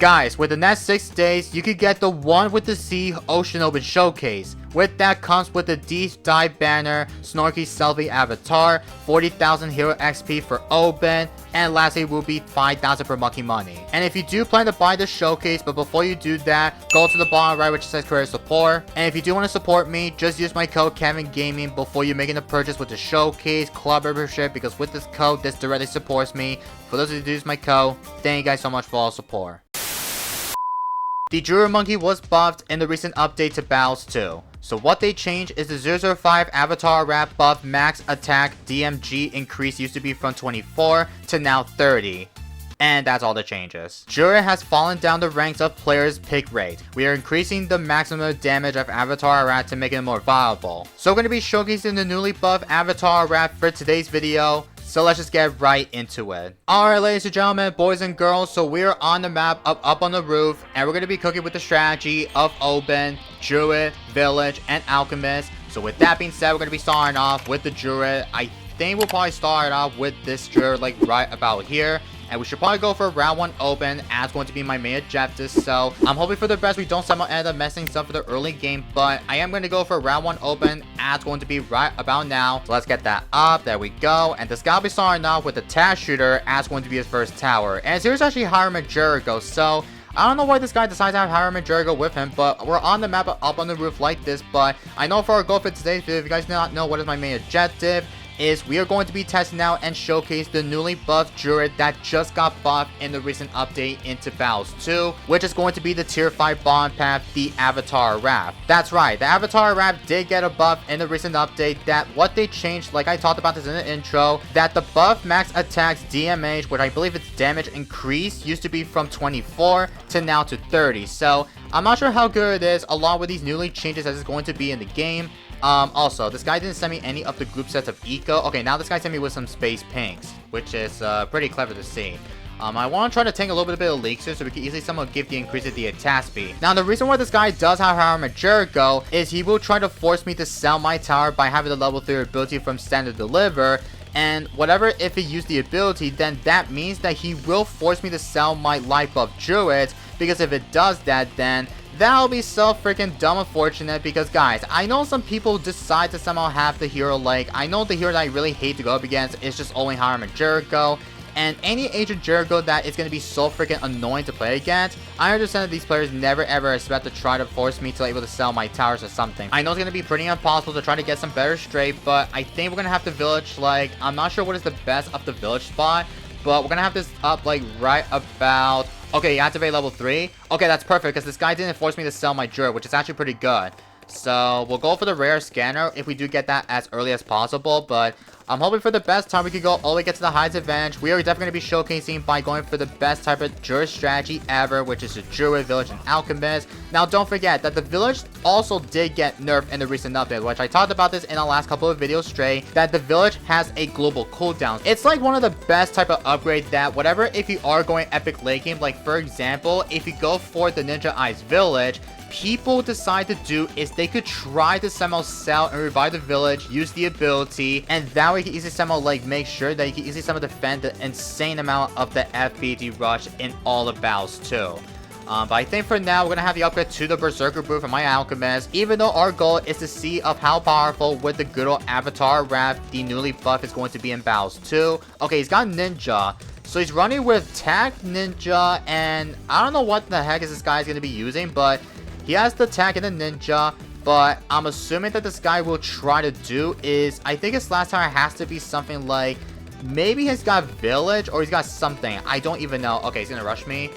Guys, with the next 6 days, you could get the one with the Sea Ocean Open Showcase. With that comes with the Deep Dive banner, Snorky Selfie avatar, 40,000 hero XP for Open, and lastly will be 5,000 for Monkey Money. And if you do plan to buy the showcase, but before you do that, go to the bottom right which says career support. And if you do want to support me, just use my code Kevin Gaming before you're making a purchase with the showcase, club membership, because with this code, this directly supports me. For those of you who use my code, thank you guys so much for all support. The Druid Monkey was buffed in the recent update to Battles 2. So what they changed is the 005 Avatar Wrap buff max attack DMG increase used to be from 24 to now 30. And that's all the changes. Druid has fallen down the ranks of players' pick rate. We are increasing the maximum damage of Avatar Wrap to make it more viable. So we're going to be showcasing the newly buffed Avatar Wrap for today's video. So let's just get right into it. Alright, ladies and gentlemen, boys and girls, so we're on the map up on the roof, and we're going to be cooking with the strategy of Open, Druid, Village, and Alchemist. So with that being said, we're going to be starting off with the Druid. I think we'll probably start off with this Druid like right about here. And we should probably go for round 1 Open, as going to be my main objective. So I'm hoping for the best. We don't somehow end up messing stuff for the early game, but I am going to go for round 1 Open, as going to be right about now. So let's get that up. There we go. And this guy will be starting off with the Task Shooter, as going to be his first tower. And here's actually Hiram Jericho. So I don't know why this guy decides to have Hiram Jericho with him, but we're on the map up on the roof like this. But I know for our goal for today's video, if you guys do not know what is my main objective, is we are going to be testing out and showcase the newly buffed Druid that just got buffed in the recent update into Battles 2, which is going to be the tier 5 bond path, the Avatar Wrap. That's right, the Avatar Wrap did get a buff in the recent update. That what they changed, like I talked about this in the intro, that the buff max attacks DMH, which I believe its damage increase used to be from 24 to now to 30. So I'm not sure how good it is along with these newly changes as it's going to be in the game. Also, this guy didn't send me any of the group sets of eco. Okay, now this guy sent me with some space pinks, which is pretty clever to see. I want to try to tank a little bit of elixir so we can easily somehow give the increase of the attack speed. Now, the reason why this guy does have Hiram Jericho is he will try to force me to sell my tower by having the level 3 ability from Standard Deliver. And whatever, if he used the ability, then that means that he will force me to sell my life buff Druids, because if it does that, then that'll be so freaking dumb unfortunate. Because guys, I know some people decide to somehow have the hero, like I know the hero that I really hate to go up against is just only Hiram Jericho. And any Agent Jericho that is going to be so freaking annoying to play against. I understand that these players never ever expect to try to force me to able to sell my towers or something. I know it's going to be pretty impossible to try to get some better straight, but I think we're going to have the village, like, I'm not sure what is the best of the village spot, but we're going to have this up like right about... Okay, you activate level 3. Okay, that's perfect, because this guy didn't force me to sell my Druid, which is actually pretty good. So, we'll go for the rare scanner if we do get that as early as possible, but I'm hoping for the best time we can go all the way get to the highest advantage. We are definitely going to be showcasing by going for the best type of Druid strategy ever, which is the Druid, Village, and Alchemist. Now, don't forget that the Village also did get nerfed in the recent update, which I talked about this in the last couple of videos straight, that the Village has a global cooldown. It's like one of the best type of upgrade that whatever, if you are going epic late game, like for example, if you go for the Ninja Eyes Village, people decide to do is they could try to somehow sell and revive the village, use the ability, and that way you can easily somehow like make sure that you can easily somehow defend the insane amount of the FBD rush in all the battles too. But I think for now, we're going to have the upgrade to the Berserker Brew for my Alchemist, even though our goal is to see of how powerful with the good old Avatar Wrap the newly buff is going to be in Battles 2. Okay, he's got Ninja. So he's running with Tac, Ninja, and I don't know what the heck is this guy going to be using, but he has the Tac and the Ninja. But I'm assuming that this guy will try to do is, I think his last tower has to be something like, maybe he's got Village or he's got something. I don't even know. Okay, he's going to rush me.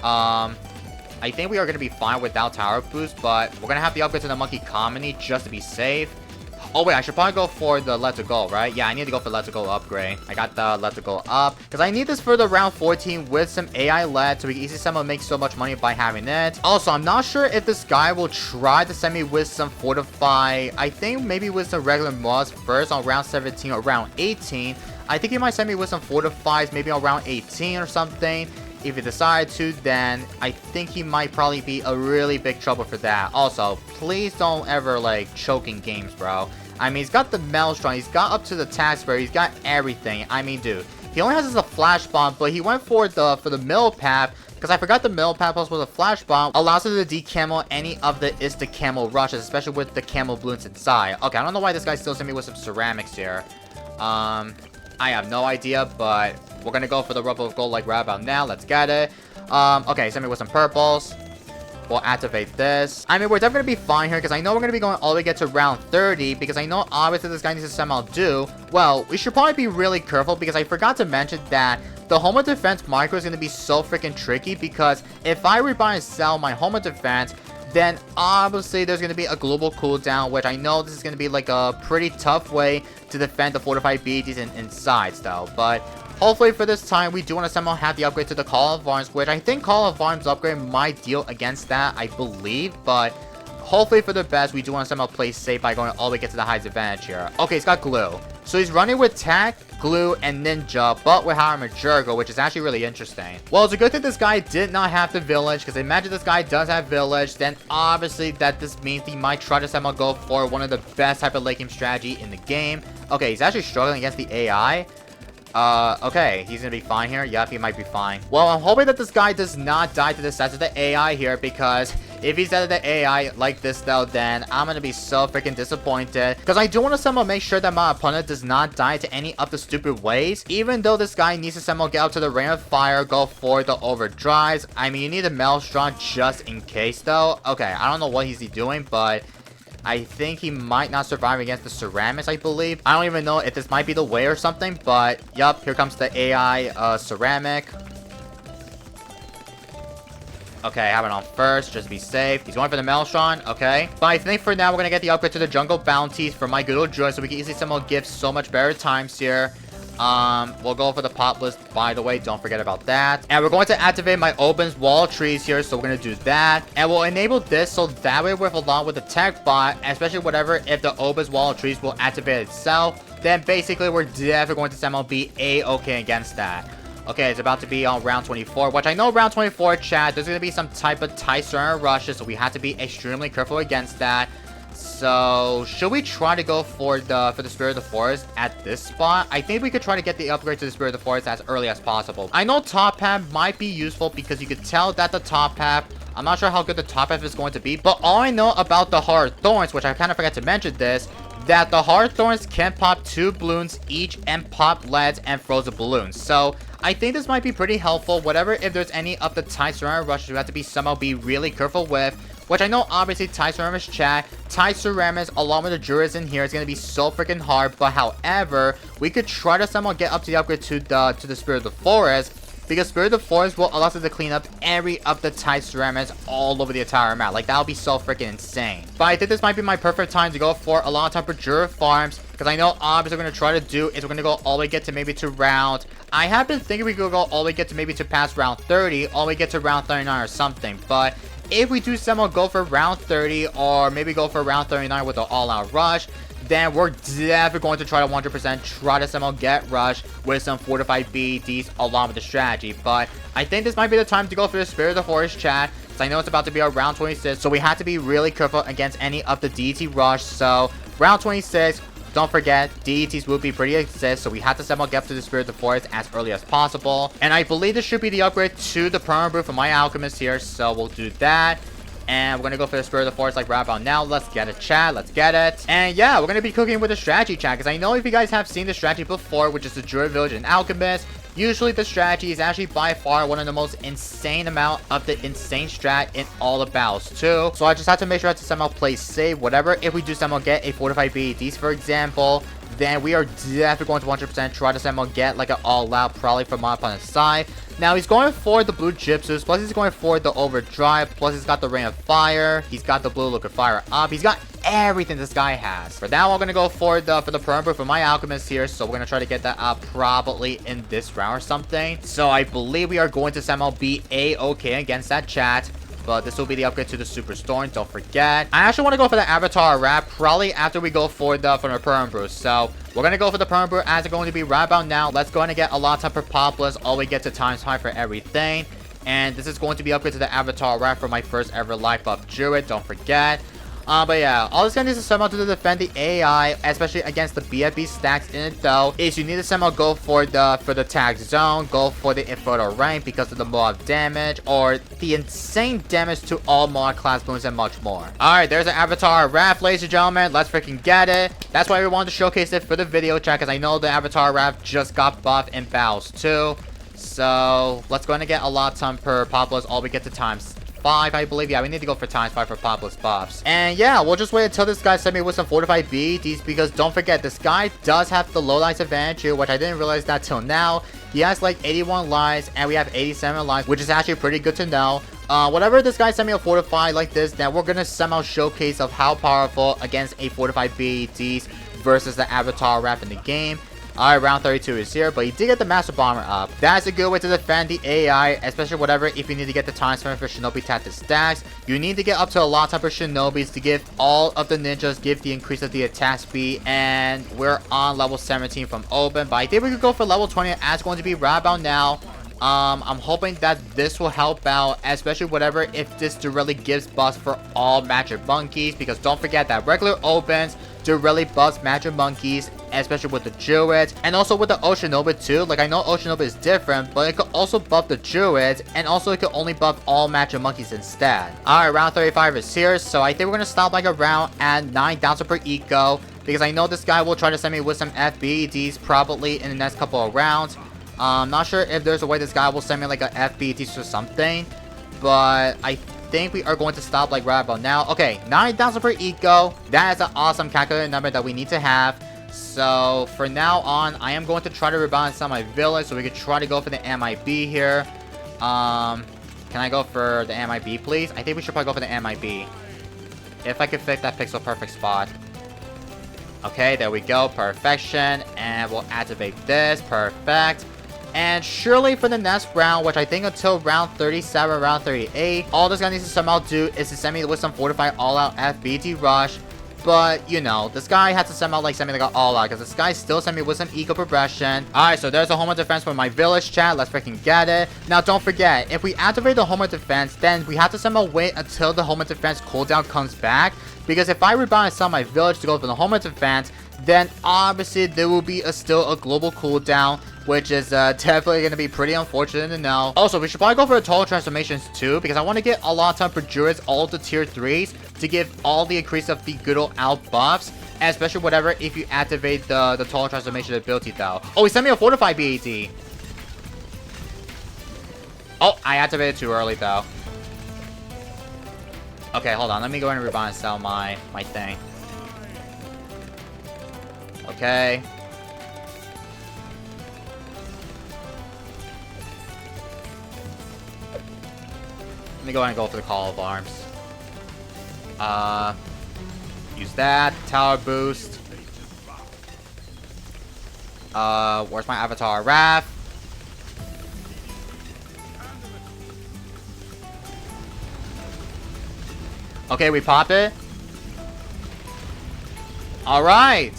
I think we are going to be fine without tower boost, but we're going to have the upgrade to the Monkey Comedy just to be safe. Oh, wait, I should probably go for the Let's Go, right? Yeah, I need to go for Let's Go upgrade. I got the Let's Go up, because I need this for the round 14 with some AI LED, so we can easily somehow make so much money by having it. Also, I'm not sure if this guy will try to send me with some Fortify. I think maybe with some regular mods first on round 17 or round 18. I think he might send me with some Fortifies maybe on round 18 or something. If he decides to, then I think he might probably be a really big trouble for that. Also, please don't ever, like, choke in games, bro. I mean, he's got the Maelstrom, he's got up to the tax barrier, he's got everything. I mean, dude, he only has as a flash bomb, but he went for the middle path because I forgot the Millipap plus with a Flash Bomb allows us to decamo any of the Camo rushes, especially with the Camo Bloons inside. Okay, I don't know why this guy still sent me with some ceramics here. I have no idea, but we're gonna go for the Rubble of Gold like right about now. Let's get it. Okay, send me with some purples. We'll activate this. I mean, we're definitely gonna be fine here because I know we're gonna be going all the way get to round 30 because I know obviously this guy needs to somehow do. Well, we should probably be really careful because I forgot to mention that the Home of Defense micro is gonna be so freaking tricky because if I rebuy and sell my Home of Defense, then obviously there's going to be a global cooldown, which I know this is going to be like a pretty tough way to defend the fortified BDs inside though. But hopefully for this time, we do want to somehow have the upgrade to the Call of Arms, which I think Call of Arms upgrade might deal against that, I believe. But hopefully for the best, we do want to somehow play safe by going all the way get to the highest advantage here. Okay, he's got Glue. So he's running with Tack, Glue, and Ninja, but with Howard Majurgo, which is actually really interesting. Well, it's a good thing this guy did not have the Village, because imagine this guy does have Village, then obviously that this means he might try to somehow go for one of the best type of late game strategy in the game. Okay, he's actually struggling against the AI. Okay, he's gonna be fine here. Yep, he might be fine. Well, I'm hoping that this guy does not die to the sets of the AI here, because if he's dead to the AI like this though, then I'm gonna be so freaking disappointed, because I do want to somehow make sure that my opponent does not die to any of the stupid ways, even though this guy needs to somehow get up to the Rain of Fire, go for the overdrives. I mean, you need a Maelstrom just in case though. Okay, I don't know what he's doing, but I think he might not survive against the ceramics, I believe. I don't even know if this might be the way or something, but yup, here comes the AI ceramic. Okay, have it on first, just be safe. He's going for the Maelstrom, okay. But I think for now, we're going to get the upgrade to the Jungle Bounties for my good old Joy, so we can easily somehow give so much better times here. We'll go for the pop list, by the way, don't forget about that. And we're going to activate my Oben's Wall Trees here, so we're going to do that. And we'll enable this, so that way with along with the tech bot, especially whatever, if the Oben's Wall Trees will activate itself, then basically we're definitely going to somehow be A-okay against that. Okay, it's about to be on round 24, which I know round 24, chat, there's going to be some type of tight surrender rushes, so we have to be extremely careful against that. So, should we try to go for the Spirit of the Forest at this spot? I think we could try to get the upgrade to the Spirit of the Forest as early as possible. I know Top Half might be useful because you could tell that the Top Half, I'm not sure how good the Top Half is going to be, but all I know about the Hard Thorns, which I kind of forgot to mention this, that the Hard Thorns can pop 2 balloons each and pop leads and frozen balloons. So, I think this might be pretty helpful. Whatever, if there's any of the tight surrender rushes, we have to be somehow be really careful with. Which I know obviously tight ceramics chat, tight ceramics along with the jurors in here is going to be so freaking hard. But however, we could try to somehow get up to the upgrade to the Spirit of the Forest. Because Spirit of the Forest will allow us to clean up every of the tight ceramics all over the entire map. Like, that would be so freaking insane. But I think this might be my perfect time to go for a long time for Jura Farms. Because I know obviously we're going to try to do is we're going to go all the way get to maybe to round. I have been thinking we could go all the way get to maybe to past round 30. All the way get to round 39 or something. But if we do somehow go for round 30 or maybe go for round 39 with an all-out rush, then we're definitely going to try to 100% try to somehow get rush with some fortified BDs along with the strategy. But I think this might be the time to go for the Spirit of the Forest chat, because I know it's about to be around 26, so we have to be really careful against any of the DT rush. So round 26, don't forget, DETs will be pretty exist, so we have to somehow get up to the Spirit of the Forest as early as possible. And I believe this should be the upgrade to the Permanent Brew for my Alchemist here, so we'll do that. And we're going to go for the Spirit of the Forest like right about now. Let's get it, chat. Let's get it. And yeah, we're going to be cooking with the strategy, chat, because I know if you guys have seen the strategy before, which is the Druid Village and Alchemist, usually the strategy is actually by far one of the most insane amount of the insane strat in all the battles too. So I just have to make sure to somehow play safe. Whatever, if we do somehow get a fortified BEDs, for example, then we are definitely going to 100% try to somehow get like an all-out probably from my opponent's side. Now he's going for the blue gypsies, plus he's going for the overdrive, plus he's got the rain of fire, he's got the blue liquid fire up, he's got everything this guy has. For now, I'm gonna go for the permanent for my alchemist here, so we're gonna try to get that up probably in this round or something. So I believe we are going to somehow be a-okay against that chat. But this will be the upgrade to the Superstorm, don't forget. I actually want to go for the Avatar Wrap probably after we go for the Permanent Brew. So we're going to go for the Permanent Brew as it's going to be right about now. Let's go ahead and get a lot of time for Populous. All we get to times 5 for everything. And this is going to be upgrade to the Avatar Wrap for my first ever life up Druid, don't forget. But yeah, all this guy needs to somehow do to defend the AI, especially against the BFB stacks in it though, is you need to somehow go for the tag zone, go for the inferno rank because of the Moab damage, or the insane damage to all mod class Bloons and much more. Alright, there's an Avatar Raph, ladies and gentlemen. Let's freaking get it. That's why we wanted to showcase it for the video chat, because I know the Avatar Raph just got buffed in battles too. So let's go ahead and get a lot ton per Populous. All we get to times 5, I believe. Yeah, we need to go for times 5 for Populous buffs. And yeah, we'll just wait until this guy sent me with some fortified BEDs, because don't forget, this guy does have the low lives advantage here, which I didn't realize that till now. He has like 81 lives, and we have 87 lives, which is actually pretty good to know. Whatever this guy sent me a fortified like this, then we're gonna somehow showcase of how powerful against a fortified BEDs versus the Avatar Raph in the game. Alright, round 32 is here, but he did get the Master Bomber up. That's a good way to defend the AI, especially whatever if you need to get the time spent for Shinobi tactic stacks. You need to get up to a lot of Shinobis to give all of the ninjas, give the increase of the attack speed, and we're on level 17 from Open, but I think we could go for level 20 as going to be right about now. I'm hoping that this will help out, especially whatever if this really gives buffs for all magic monkeys, because don't forget that regular opens to really buff magic monkeys, especially with the druids, and also with the Oceanobit too. Like, I know Oceanobit is different, but it could also buff the druids, and also it could only buff all magic monkeys instead. Alright, round 35 is here, so I think we're gonna stop like around at 9,000 per eco, because I know this guy will try to send me with some FBEDs probably in the next couple of rounds. Not sure if there's a way this guy will send me like a FBEDs or something, but I think we are going to stop like right about now. Okay, 9,000 per eco. That is an awesome calculated number that we need to have. So for now on, I am going to try to rebalance some of my village, so we could try to go for the MIB here. Can I go for the MIB, please? I think we should probably go for the MIB. If I could fit that pixel perfect spot. Okay, there we go. Perfection. And we'll activate this. Perfect. And surely for the next round, which I think until round 37, round 38, all this guy needs to somehow do is to send me with some fortified all-out FBT rush. But, you know, this guy has to somehow like send me like an all-out, because this guy still sent me with some eco progression. Alright, so there's a home of defense for my village chat. Let's freaking get it. Now, don't forget, if we activate the home of defense, then we have to somehow wait until the home of defense cooldown comes back. Because if I rebalance some of my village to go for the home of defense, then obviously there will be still a global cooldown, which is definitely going to be pretty unfortunate to know. Also, we should probably go for the total transformations too, because I want to get a lot of time for druids, all of the tier 3s, to give all the increase of the good old out buffs, and especially whatever if you activate the total transformation ability though. Oh, he sent me a fortified BED. Oh, I activated too early though. Okay, hold on. Let me go ahead and rebind and sell my thing. Okay. Let me go ahead and go for the Call of Arms. Use that. Tower boost. Where's my Avatar Raph? Okay, we pop it. Alright.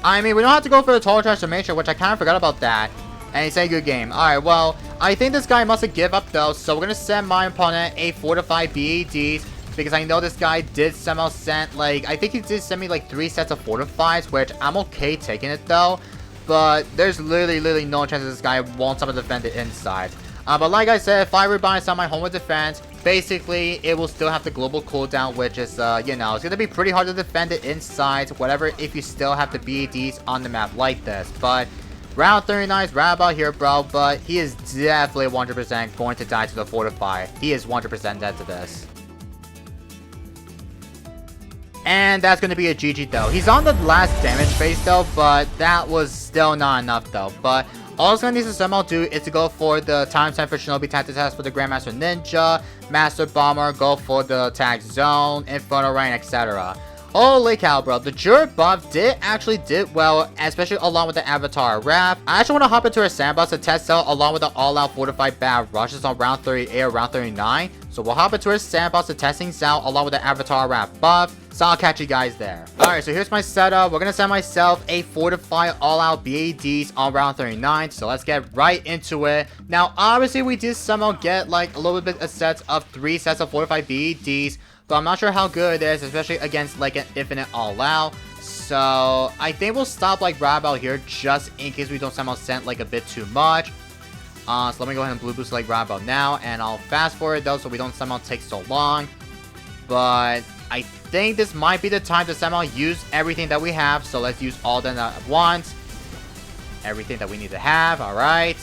I mean, we don't have to go for the total transformation, which I kind of forgot about that. And he said good game. Alright, well, I think this guy must have given up though, so we're gonna send my opponent a fortified BEDs, because I know this guy did somehow send, like, I think he did send me like 3 sets of fortifieds, which I'm okay taking it though, but there's literally no chance this guy won't somehow defend the inside. But like I said, if I rebalance on my home with defense, basically it will still have the global cooldown, which is, you know, it's gonna be pretty hard to defend the inside, whatever, if you still have the BEDs on the map like this. But round 39 is right about here, bro, but he is definitely 100% going to die to the fortify. He is 100% dead to this. And that's going to be a GG though. He's on the last damage phase though, but that was still not enough though. But all it's going to need to somehow do is to go for the time spent for Shinobi tactic test for the Grandmaster Ninja, Master Bomber, go for the tag zone, Inferno Rain, etc. Holy cow, bro. The Druid buff actually did well, especially along with the Avatar Raph. I actually want to hop into a Sandbox to test out along with the all-out fortified bad rushes on round 38 or round 39. So we'll hop into our Sandbox to testing out along with the Avatar Wrap buff. So I'll catch you guys there. Alright, so here's my setup. We're gonna send myself a Fortify all-out BADs on round 39. So let's get right into it. Now, obviously, we did somehow get like a little bit of sets of 3 sets of Fortify BADs. But I'm not sure how good it is, especially against like an infinite all-out. So I think we'll stop like Rab out here just in case we don't somehow send like a bit too much. So let me go ahead and blue boost like Rab out now. And I'll fast forward though so we don't somehow take so long. But I think this might be the time to somehow use everything that we have. So let's use all of them at once. Everything that we need to have. Alright.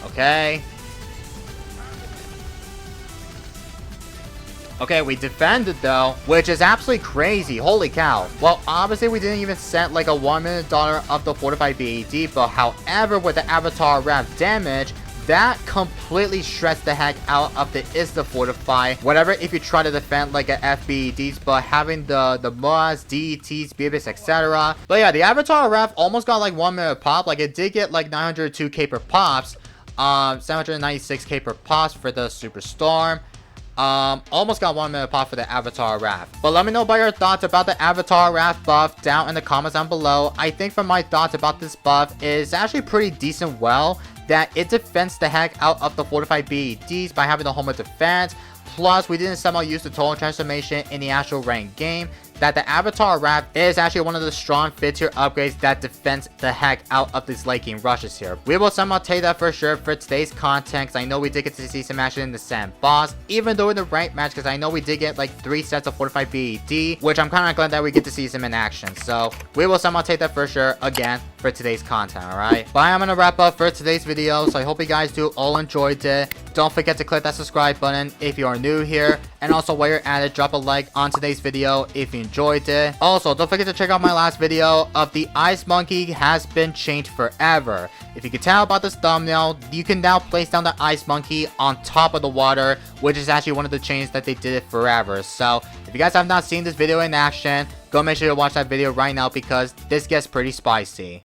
Okay. Okay, we defended though, which is absolutely crazy. Holy cow. Well, obviously we didn't even set like a $1 million of the Fortified BAD, but however, with the Avatar Wrap damage, that completely shreds the heck out of the Insta Fortify. Whatever if you try to defend like a FBEDs, but having the Moas, DETs, BBs, etc. But yeah, the Avatar Wrap almost got like 1 minute pop. Like it did get like 902k per pops. 796k per pops for the Superstorm. Almost got 1 minute pop for the Avatar Wrap. But let me know about your thoughts about the Avatar Wrap buff down in the comments down below. I think from my thoughts about this buff is actually pretty decent that it defends the heck out of the Fortified BEDs by having the home of defense. Plus, we didn't somehow use the total transformation in the actual ranked game. That the Avatar Wrap is actually one of the strong 5th-tier upgrades that defends the heck out of these late game rushes here. We will somehow take that for sure for today's content, because I know we did get to see some action in the Sandbox, even though in the ranked match, because I know we did get like 3 sets of Fortified BED, which I'm kind of glad that we get to see some in action. So we will somehow take that for sure again for today's content, alright? But I'm going to wrap up for today's video, so I hope you guys do all enjoyed it. Don't forget to click that subscribe button if you are new here, and also while you're at it, drop a like on today's video if you enjoyed it. Also, don't forget to check out my last video of the Ice Monkey has been changed forever. If you can tell about this thumbnail, you can now place down the Ice Monkey on top of the water, which is actually one of the changes that they did it forever. So if you guys have not seen this video in action, go make sure to watch that video right now because this gets pretty spicy.